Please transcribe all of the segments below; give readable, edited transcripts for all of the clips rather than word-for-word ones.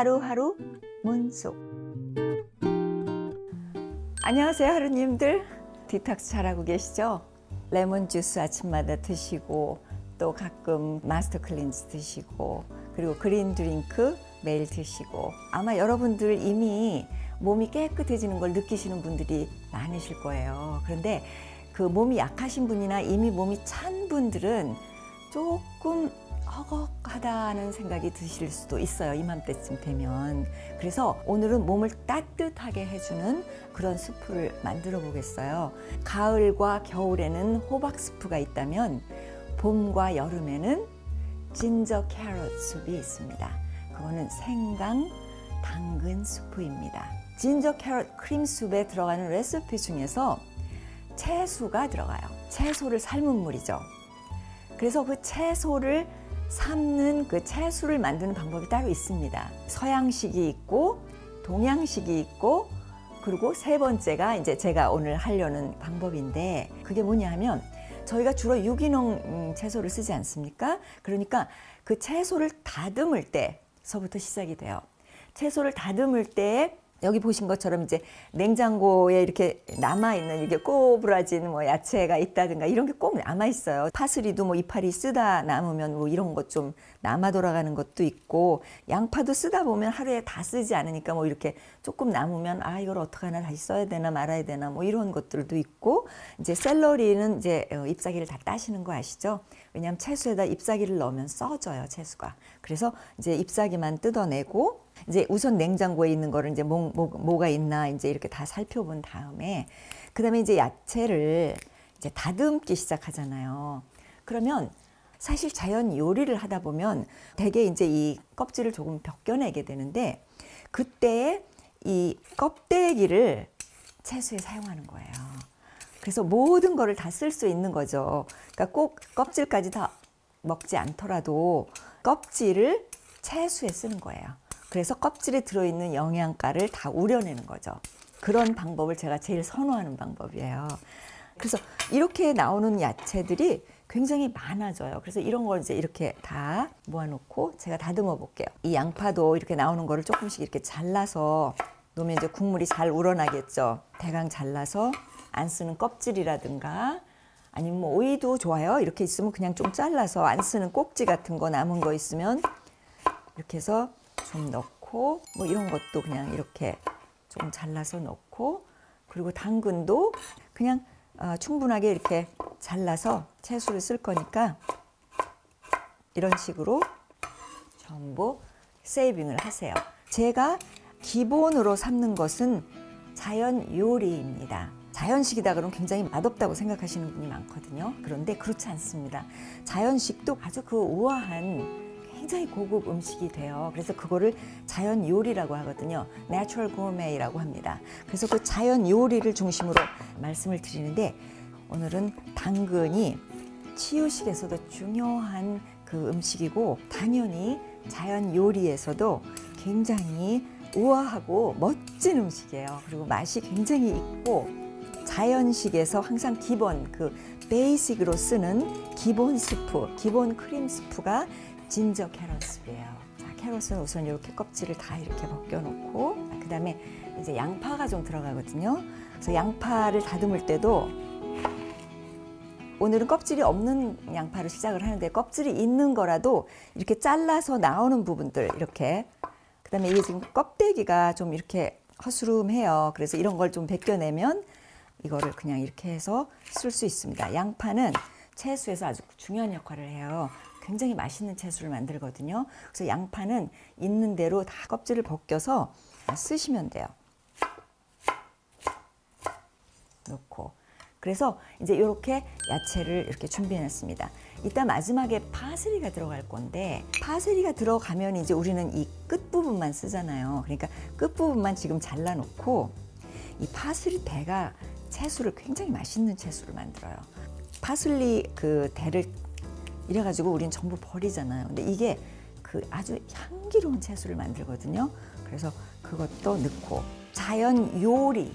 하루하루 문속. 안녕하세요 하루님들. 디톡스 잘하고 계시죠? 레몬 주스 아침마다 드시고 또 가끔 마스터 클린즈 드시고 그리고 그린 드링크 매일 드시고 아마 여러분들 이미 몸이 깨끗해지는 걸 느끼시는 분들이 많으실 거예요. 그런데 그 몸이 약하신 분이나 이미 몸이 찬 분들은 조금 허걱하다는 생각이 드실 수도 있어요. 이맘때쯤 되면. 그래서 오늘은 몸을 따뜻하게 해주는 그런 스프를 만들어 보겠어요. 가을과 겨울에는 호박 스프가 있다면 봄과 여름에는 진저 캐럿 숲이 있습니다. 그거는 생강, 당근 스프입니다. 진저 캐럿 크림 숲에 들어가는 레시피 중에서 채소가 들어가요. 채소를 삶은 물이죠. 그래서 그 채소를 삶는 그 채소를 만드는 방법이 따로 있습니다. 서양식이 있고 동양식이 있고 그리고 세 번째가 이제 제가 오늘 하려는 방법인데 그게 뭐냐 하면 저희가 주로 유기농 채소를 쓰지 않습니까? 그러니까 그 채소를 다듬을 때서부터 시작이 돼요. 채소를 다듬을 때 여기 보신 것처럼 이제 냉장고에 이렇게 남아있는 이렇게 꼬부라진 뭐 야채가 있다든가 이런 게 꼭 남아있어요. 파슬리도 뭐 이파리 쓰다 남으면 뭐 이런 것 좀 남아 돌아가는 것도 있고 양파도 쓰다 보면 하루에 다 쓰지 않으니까 뭐 이렇게 조금 남으면 아 이걸 어떡하나 다시 써야 되나 말아야 되나 뭐 이런 것들도 있고 이제 샐러리는 이제 잎사귀를 다 따시는 거 아시죠? 왜냐하면 채소에다 잎사귀를 넣으면 써져요 채소가. 그래서 이제 잎사귀만 뜯어내고 이제 우선 냉장고에 있는 거를 이제 뭐가 있나 이제 이렇게 다 살펴본 다음에 그다음에 이제 야채를 이제 다듬기 시작하잖아요. 그러면 사실 자연 요리를 하다 보면 대개 이제 이 껍질을 조금 벗겨내게 되는데 그때 이 껍데기를 채소에 사용하는 거예요. 그래서 모든 거를 다 쓸 수 있는 거죠. 그러니까 꼭 껍질까지 다 먹지 않더라도 껍질을 채소에 쓰는 거예요. 그래서 껍질에 들어있는 영양가를 다 우려내는 거죠. 그런 방법을 제가 제일 선호하는 방법이에요. 그래서 이렇게 나오는 야채들이 굉장히 많아져요. 그래서 이런 걸 이제 이렇게 다 모아놓고 제가 다듬어 볼게요. 이 양파도 이렇게 나오는 거를 조금씩 이렇게 잘라서 놓으면 이제 국물이 잘 우러나겠죠. 대강 잘라서 안 쓰는 껍질이라든가 아니면 뭐 오이도 좋아요. 이렇게 있으면 그냥 좀 잘라서 안 쓰는 꼭지 같은 거 남은 거 있으면 이렇게 해서 좀 넣고 뭐 이런 것도 그냥 이렇게 좀 잘라서 넣고 그리고 당근도 그냥 충분하게 이렇게 잘라서 채소를 쓸 거니까 이런 식으로 전부 세이빙을 하세요. 제가 기본으로 삶는 것은 자연 요리입니다. 자연식이다 그러면 굉장히 맛없다고 생각하시는 분이 많거든요. 그런데 그렇지 않습니다. 자연식도 아주 그 우아한 굉장히 고급 음식이 돼요. 그래서 그거를 자연 요리라고 하거든요. Natural Gourmet라고 합니다. 그래서 그 자연 요리를 중심으로 말씀을 드리는데 오늘은 당근이 치유식에서도 중요한 그 음식이고 당연히 자연 요리에서도 굉장히 우아하고 멋진 음식이에요. 그리고 맛이 굉장히 있고 자연식에서 항상 기본 그 베이직으로 쓰는 기본 스프, 기본 크림 스프가 진저 캐럿 스프예요. 자, 캐럿은 우선 이렇게 껍질을 다 이렇게 벗겨놓고 그 다음에 이제 양파가 좀 들어가거든요. 그래서 양파를 다듬을 때도 오늘은 껍질이 없는 양파를 시작을 하는데 껍질이 있는 거라도 이렇게 잘라서 나오는 부분들 이렇게 그 다음에 이게 지금 껍데기가 좀 이렇게 허스름해요. 그래서 이런 걸 좀 벗겨내면 이거를 그냥 이렇게 해서 쓸 수 있습니다. 양파는 채소에서 아주 중요한 역할을 해요. 굉장히 맛있는 채소를 만들거든요. 그래서 양파는 있는 대로 다 껍질을 벗겨서 쓰시면 돼요. 넣고 그래서 이제 이렇게 야채를 이렇게 준비해놨습니다. 이따 마지막에 파슬리가 들어갈 건데 파슬리가 들어가면 이제 우리는 이 끝부분만 쓰잖아요. 그러니까 끝부분만 지금 잘라놓고 이 파슬리 대가 채소를 굉장히 맛있는 채소를 만들어요. 파슬리 그 대를 이래가지고 우린 전부 버리잖아요. 근데 이게 그 아주 향기로운 채소를 만들거든요. 그래서 그것도 넣고 자연 요리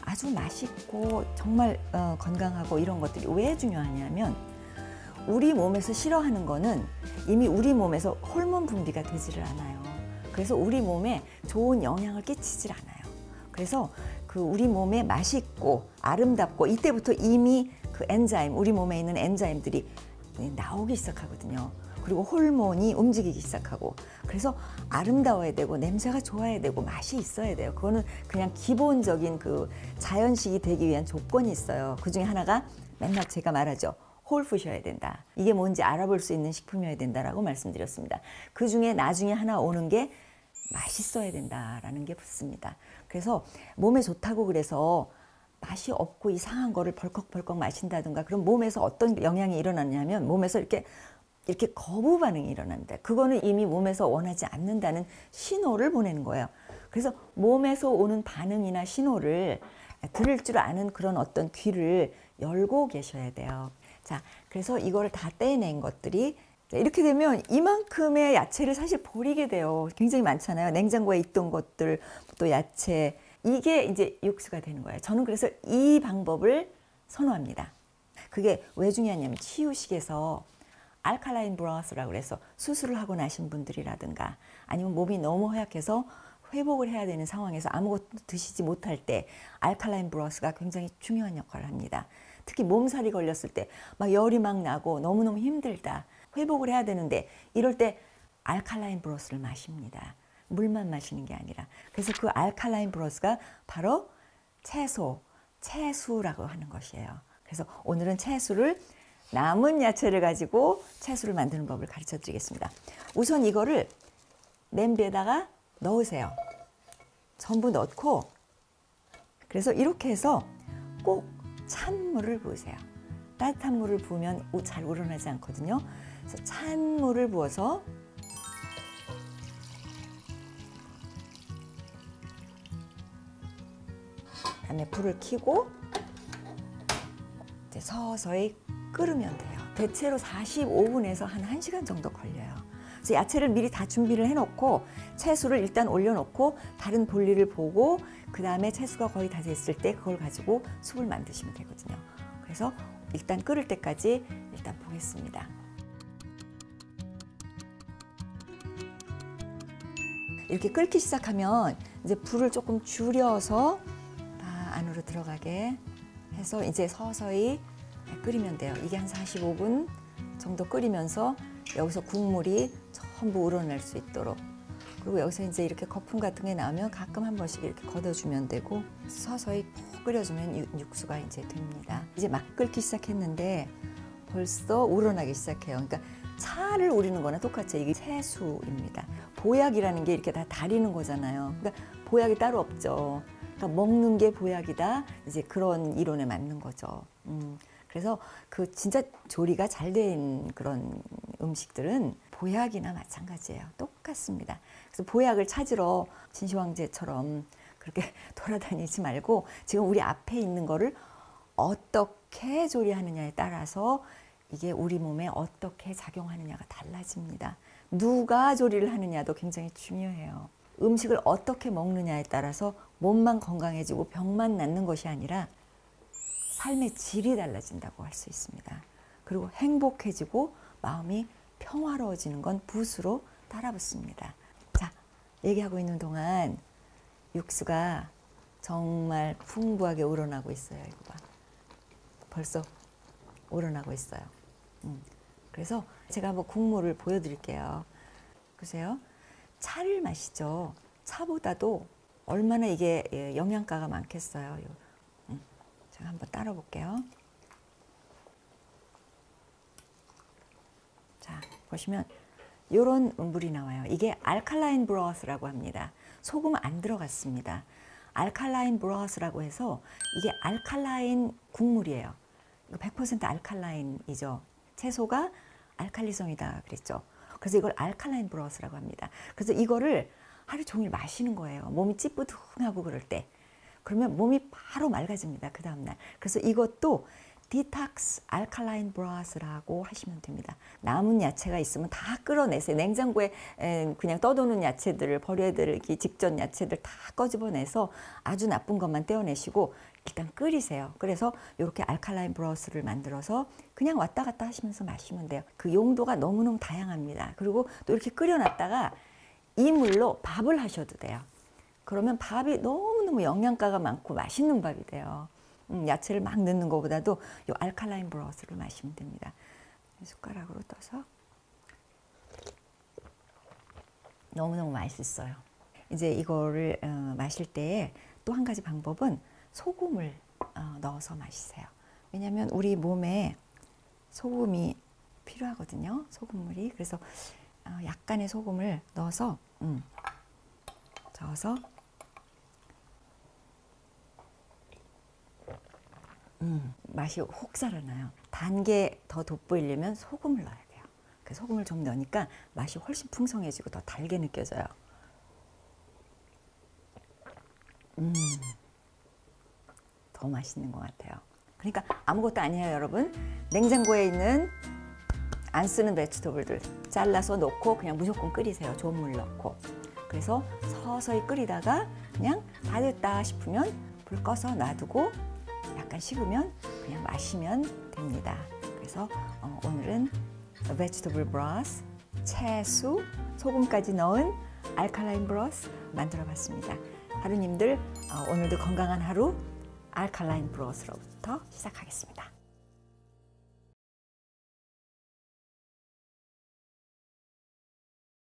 아주 맛있고 정말 건강하고 이런 것들이 왜 중요하냐면 우리 몸에서 싫어하는 거는 이미 우리 몸에서 호르몬 분비가 되지를 않아요. 그래서 우리 몸에 좋은 영향을 끼치질 않아요. 그래서 그 우리 몸에 맛있고 아름답고 이때부터 이미 그 엔자임, 우리 몸에 있는 엔자임들이 나오기 시작하거든요. 그리고 호르몬이 움직이기 시작하고, 그래서 아름다워야 되고 냄새가 좋아야 되고 맛이 있어야 돼요. 그거는 그냥 기본적인 그 자연식이 되기 위한 조건이 있어요. 그 중에 하나가 맨날 제가 말하죠. 홀푸셔야 된다. 이게 뭔지 알아볼 수 있는 식품이어야 된다라고 말씀드렸습니다. 그 중에 나중에 하나 오는 게 맛있어야 된다라는 게 붙습니다. 그래서 몸에 좋다고 그래서 맛이 없고 이상한 거를 벌컥벌컥 마신다든가, 그럼 몸에서 어떤 영향이 일어나냐면 몸에서 이렇게 거부 반응이 일어난다. 그거는 이미 몸에서 원하지 않는다는 신호를 보내는 거예요. 그래서 몸에서 오는 반응이나 신호를 들을 줄 아는 그런 어떤 귀를 열고 계셔야 돼요. 자, 그래서 이걸 다 떼낸 것들이 이렇게 되면 이만큼의 야채를 사실 버리게 돼요. 굉장히 많잖아요. 냉장고에 있던 것들, 또 야채. 이게 이제 육수가 되는 거예요. 저는 그래서 이 방법을 선호합니다. 그게 왜 중요하냐면 치유식에서 알칼라인 브로스라고 그래서 수술을 하고 나신 분들이라든가 아니면 몸이 너무 허약해서 회복을 해야 되는 상황에서 아무것도 드시지 못할 때 알칼라인 브로스가 굉장히 중요한 역할을 합니다. 특히 몸살이 걸렸을 때 막 열이 막 나고 너무너무 힘들다. 회복을 해야 되는데 이럴 때 알칼라인 브로스를 마십니다. 물만 마시는 게 아니라. 그래서 그 알칼라인 브로스가 바로 채수라고 하는 것이에요. 그래서 오늘은 채수를, 남은 야채를 가지고 채수를 만드는 법을 가르쳐 드리겠습니다. 우선 이거를 냄비에다가 넣으세요. 전부 넣고, 그래서 이렇게 해서 꼭 찬물을 부으세요. 따뜻한 물을 부으면 잘 우러나지 않거든요. 그래서 찬물을 부어서 그다음에 불을 켜고 이제 서서히 끓으면 돼요. 대체로 45분에서 한 1시간 정도 걸려요. 그래서 야채를 미리 다 준비를 해놓고 채수를 일단 올려놓고 다른 볼일을 보고 그 다음에 채수가 거의 다 됐을 때 그걸 가지고 숲을 만드시면 되거든요. 그래서 일단 끓을 때까지 일단 보겠습니다. 이렇게 끓기 시작하면 이제 불을 조금 줄여서 안으로 들어가게 해서 이제 서서히 끓이면 돼요. 이게 한 45분 정도 끓이면서 여기서 국물이 전부 우러날 수 있도록, 그리고 여기서 이제 이렇게 거품 같은 게 나오면 가끔 한 번씩 이렇게 걷어주면 되고 서서히 푹 끓여주면 육수가 이제 됩니다. 이제 막 끓기 시작했는데 벌써 우러나기 시작해요. 그러니까 차를 우리는 거나 똑같죠. 이게 채수입니다. 보약이라는 게 이렇게 다 다리는 거잖아요. 그러니까 보약이 따로 없죠. 그러니까 먹는 게 보약이다. 이제 그런 이론에 맞는 거죠. 그래서 그 진짜 조리가 잘 된 그런 음식들은 보약이나 마찬가지예요. 똑같습니다. 그래서 보약을 찾으러 진시황제처럼 그렇게 돌아다니지 말고 지금 우리 앞에 있는 거를 어떻게 조리하느냐에 따라서 이게 우리 몸에 어떻게 작용하느냐가 달라집니다. 누가 조리를 하느냐도 굉장히 중요해요. 음식을 어떻게 먹느냐에 따라서 몸만 건강해지고 병만 낫는 것이 아니라 삶의 질이 달라진다고 할 수 있습니다. 그리고 행복해지고 마음이 평화로워지는 건 붓으로 따라붙습니다. 자, 얘기하고 있는 동안 육수가 정말 풍부하게 우러나고 있어요. 이거 봐. 벌써 우러나고 있어요. 그래서 제가 한번 국물을 보여드릴게요. 보세요. 차를 마시죠. 차보다도 얼마나 이게 영양가가 많겠어요. 제가 한번 따라 볼게요. 자, 보시면 이런 물이 나와요. 이게 알칼라인 브로스라고 합니다. 소금 안 들어갔습니다. 알칼라인 브로스라고 해서 이게 알칼라인 국물이에요. 100% 알칼라인이죠. 채소가 알칼리성이다 그랬죠. 그래서 이걸 알칼라인 브로스라고 합니다. 그래서 이거를 하루 종일 마시는 거예요. 몸이 찌뿌둥하고 그럴 때. 그러면 몸이 바로 맑아집니다. 그 다음날. 그래서 이것도 디톡스 알칼라인 브로스라고 하시면 됩니다. 남은 야채가 있으면 다 끌어내세요. 냉장고에 그냥 떠도는 야채들을 버려야 될 직전 야채들 다 꺼집어내서 아주 나쁜 것만 떼어내시고 일단 끓이세요. 그래서 이렇게 알칼라인 브로스를 만들어서 그냥 왔다 갔다 하시면서 마시면 돼요. 그 용도가 너무너무 다양합니다. 그리고 또 이렇게 끓여놨다가 이 물로 밥을 하셔도 돼요. 그러면 밥이 너무너무 영양가가 많고 맛있는 밥이 돼요. 야채를 막 넣는 것보다도 이 알칼라인 브로스를 마시면 됩니다. 숟가락으로 떠서 너무너무 맛있어요. 이제 이거를 마실 때 또 한 가지 방법은 소금을 넣어서 마시세요. 왜냐하면 우리 몸에 소금이 필요하거든요. 소금물이. 그래서 약간의 소금을 넣어서 저어서 맛이 혹 살아나요. 단 게 더 돋보이려면 소금을 넣어야 돼요. 그 소금을 좀 넣으니까 맛이 훨씬 풍성해지고 더 달게 느껴져요. 더 맛있는 것 같아요. 그러니까 아무것도 아니에요, 여러분. 냉장고에 있는 안 쓰는 베지터블들 잘라서 넣고 그냥 무조건 끓이세요. 좋은 물 넣고. 그래서 서서히 끓이다가 그냥 다 됐다 싶으면 불 꺼서 놔두고 약간 식으면 그냥 마시면 됩니다. 그래서 오늘은 vegetable broth, 채수, 소금까지 넣은 알칼라인 브로스 만들어 봤습니다. 하루님들 오늘도 건강한 하루 알칼라인 브로스로부터 시작하겠습니다.